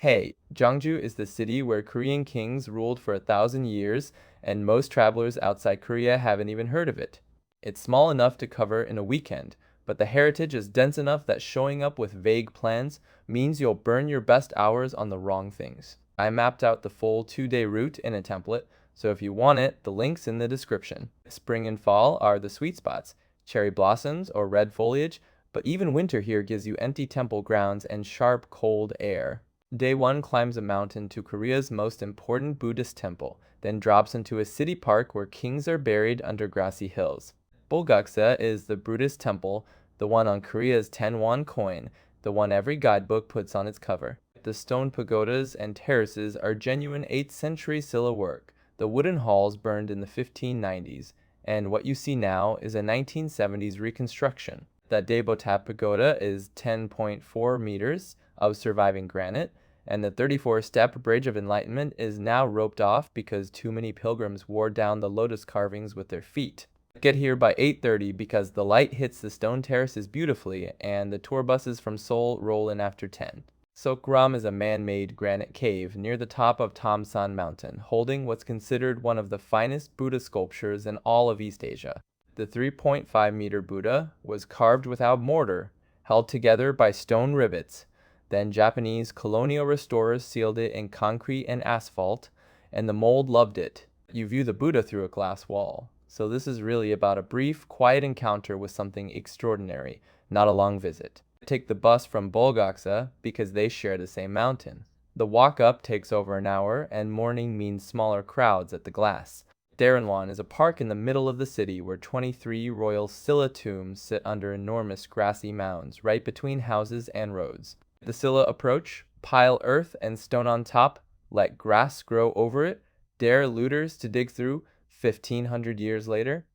Hey, Gyeongju is the city where Korean kings ruled for 1,000 years, and most travelers outside Korea haven't even heard of it. It's small enough to cover in a weekend, but the heritage is dense enough that showing up with vague plans means you'll burn your best hours on the wrong things. I mapped out the full 2-day route in a template, so if you want it, the link's in the description. Spring and fall are the sweet spots, cherry blossoms or red foliage, but even winter here gives you empty temple grounds and sharp, cold air. Day 1 climbs a mountain to Korea's most important Buddhist temple, then drops into a city park where kings are buried under grassy hills. Bulguksa is the Buddhist temple, the one on Korea's 10 won coin, the one every guidebook puts on its cover. The stone pagodas and terraces are genuine 8th century Silla work, the wooden halls burned in the 1590s, and what you see now is a 1970s reconstruction. That Daebotap pagoda is 10.4 meters of surviving granite, and the 34-step Bridge of Enlightenment is now roped off because too many pilgrims wore down the lotus carvings with their feet. Get here by 8:30 because the light hits the stone terraces beautifully, and the tour buses from Seoul roll in after 10. Seokguram is a man-made granite cave near the top of Tamsan Mountain, holding what's considered one of the finest Buddha sculptures in all of East Asia. The 3.5-meter Buddha was carved without mortar, held together by stone rivets. Then Japanese colonial restorers sealed it in concrete and asphalt, and the mold loved it. You view the Buddha through a glass wall. So this is really about a brief, quiet encounter with something extraordinary, not a long visit. Take the bus from Bulguksa because they share the same mountain. The walk up takes over an hour, and morning means smaller crowds at the glass. Daereungwon is a park in the middle of the city where 23 royal Silla tombs sit under enormous grassy mounds right between houses and roads. The Silla approach: pile earth and stone on top, let grass grow over it, dare looters to dig through 1,500 years later.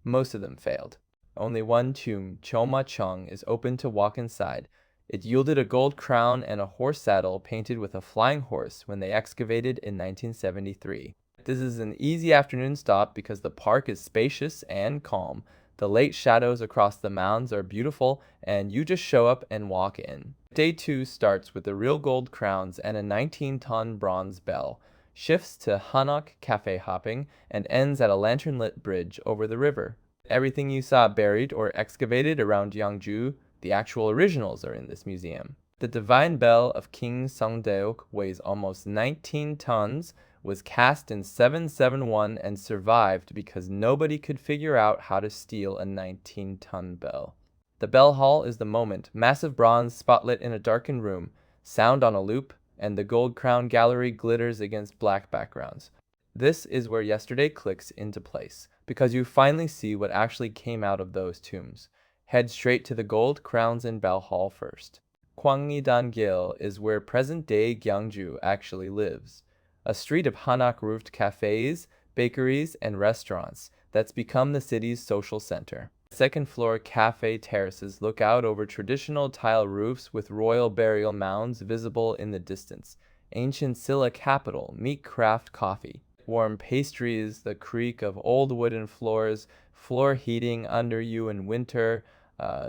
Most of them failed. Only one tomb, Choma Chung, is open to walk inside. It yielded a gold crown and a horse saddle painted with a flying horse when they excavated in 1973. This is an easy afternoon stop because the park is spacious and calm. The late shadows across the mounds are beautiful, and you just show up and walk in. Day 2 starts with the real gold crowns and a 19-ton bronze bell, shifts to Hanok cafe hopping, and ends at a lantern-lit bridge over the river. Everything you saw buried or excavated around Gyeongju, the actual originals, are in this museum. The divine bell of King Sungdeok weighs almost 19 tons, was cast in 771 and survived because nobody could figure out how to steal a 19-ton bell. The bell hall is the moment, massive bronze spotlit in a darkened room, sound on a loop, and the gold crown gallery glitters against black backgrounds. This is where yesterday clicks into place, because you finally see what actually came out of those tombs. Head straight to the gold crowns and bell hall first. Hwangnidan-gil is where present-day Gyeongju actually lives. A street of Hanok-roofed cafes, bakeries, and restaurants that's become the city's social center. Second-floor cafe terraces look out over traditional tile roofs with royal burial mounds visible in the distance. Ancient Silla capital, meet craft coffee. Warm pastries, the creak of old wooden floors, floor heating under you in winter.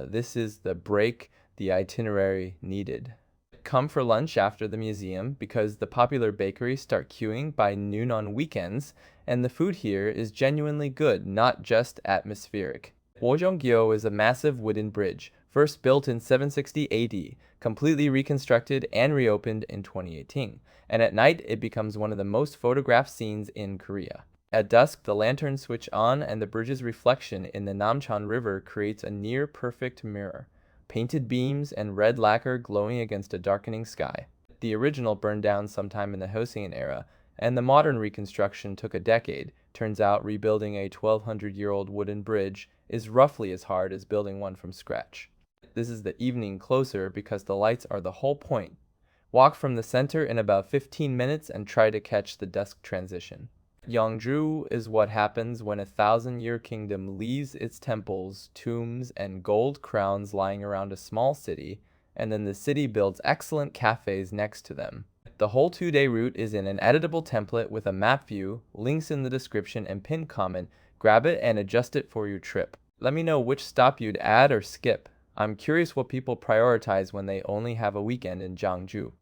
This is the break the itinerary needed. Come for lunch after the museum because the popular bakeries start queuing by noon on weekends, and the food here is genuinely good, not just atmospheric. Woljeonggyo is a massive wooden bridge, first built in 760 AD, completely reconstructed and reopened in 2018, and at night it becomes one of the most photographed scenes in Korea. At dusk, the lanterns switch on and the bridge's reflection in the Namcheon River creates a near-perfect mirror. Painted beams and red lacquer glowing against a darkening sky. The original burned down sometime in the Joseon era, and the modern reconstruction took a decade. Turns out rebuilding a 1,200-year-old wooden bridge is roughly as hard as building one from scratch. This is the evening closer because the lights are the whole point. Walk from the center in about 15 minutes and try to catch the dusk transition. Gyeongju is what happens when a 1,000-year kingdom leaves its temples, tombs, and gold crowns lying around a small city, and then the city builds excellent cafes next to them. The whole 2-day route is in an editable template with a map view, links in the description and pinned comment. Grab it and adjust it for your trip. Let me know which stop you'd add or skip. I'm curious what people prioritize when they only have a weekend in Gyeongju.